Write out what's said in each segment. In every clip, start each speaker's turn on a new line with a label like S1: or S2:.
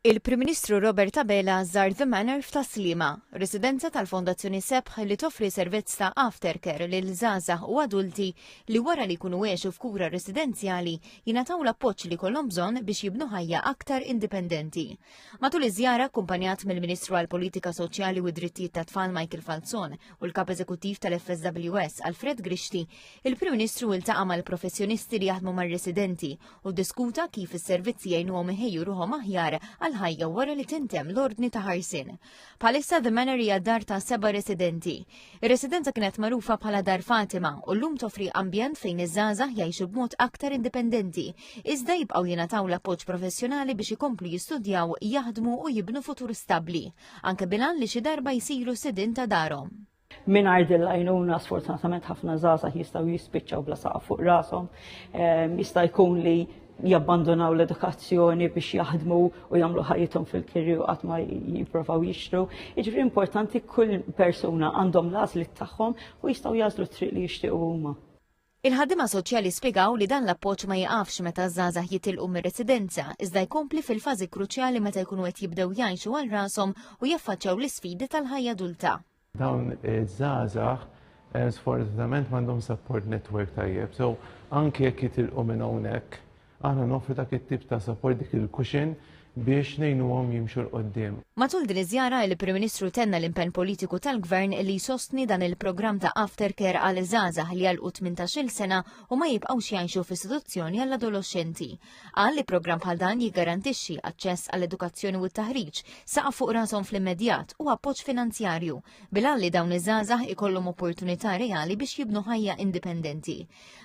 S1: Il-Prim Ministru Robert Abela żar The Manor f'Taslima, residenza tal-Fondazzjoni Sebħ li toffri servizz ta' aftercare lil żgħażagħ u adulti li wara li jkunu għexu f'kura residenzjali jingħataw l-appoġġ li jkollhom bżonn biex jibnu ħajja aktar indipendenti. Matul iż-żjara akkumpanjat mill-Ministru għall-Politika Soċjali u d-Drittijiet tat-Tfal Michael Falzon u l-Kap Eżekuttiv tal-FSWS Alfred Grixti, il-Prim Ministru iltaqa' mal-professjonisti li jaħdmu mar-residenti u ddiskuta kif is-servizzi jgħinuhom iħejju ruħhom aħjar ħajja wara li tintem l-ordni ta' ħarsin. Palissa The Manor hija dar ta' 7 residenti. Ir-residenza kienet magħrufa bħala Dar Fatima u llum toffri ambjent fejn iż-żgħażagħ jgħixu b'mod aktar indipendenti, iżda jibqgħu jingħataw l-appoġġ professjonali biex ikomplu jistudjaw, jaħdmu u jibnu futur stabbli, anke bilan li xi darba jsiru sidin ta' darhom.
S2: Mingħajr il-għajnuna sfortunatament ħafna żgħażagħ jistgħu jispiċċaw bla saqaf fuq rashom, jista' jkun li jabbandonaw l-edukazzjoni biex jaħdmu u jagħmlu ħajjithom fil-kirju qatt ma jippruvaw jixtru. Jiġifieri importanti kull persuna għandhom l-għażliet tagħhom u jistgħu jażlu t-triq li jixtiequ huma.
S1: Il-ħaddiema soċjali spjegaw li dan l-appoġġ ma jaqafx meta żgħażagħ jitilqu mir-residenza, iżda jkompli fil-fażi kruċjali meta jkunu qed jibdew jgħixu għal rashom u jaffaċċjaw l-isfidi tal-ħajja adulta.
S3: Dawn iż-żgħażagħ sfortunatament m'għandhom support network tajjeb, so anke jekk jitilqu minn hawnhekk aħna nofru dak it-tip ta' support dik il-cushion biex ngħinuhom jimxu l-qoddim.
S1: Matul din iż-żjara il-Prim Ministru tenna l-impenn politiku tal-Gvern li jsostni dan il-programm ta' aftercare għal żgħażagħ li għalqu 18-il sena u ma jibqgħux jgħixu f'istituzzjoni għall-adolescenti. Qal li programm bħal dan jiggarantixxi aċċess għall-edukazzjoni u t-taħriġ saqa' fuq rashom fl-immedjat u appoġġ finanzjarju bilha li dawn iż-żgħażagħ ikollhom opportunità reali biex jibnu ħajja indipendenti.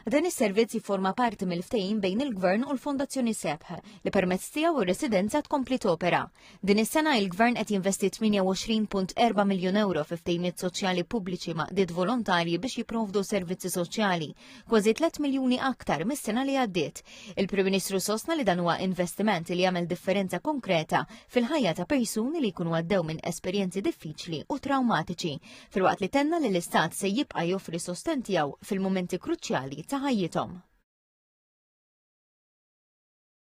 S1: Dan is-servizz jifforma parti mill-ftehim bejn il-Gvern u l-Fondazzjoni Sebħ li permezz tiegħu ir-residenza tkompli topera. Din is-sena il-Gvern qed jinvesti 28.4 miljun euro fi ftehimiet soċjali pubbliċi ma' qdiet volontarji biex jipprovdu servizzi soċjali, kważi 3 miljuni aktar mis-sena li għaddiet. Il-Prim Ministru sostna li dan huwa investiment li jagħmel differenza konkreta fil-ħajja ta' persuni li jkunu għaddew minn esperjenzi diffiċli u traumatiċi, filwaqt li tenna li l-Istat se jibqa' joffri sosten tiegħu fil-mumenti kruċjali ta' ħajjithom.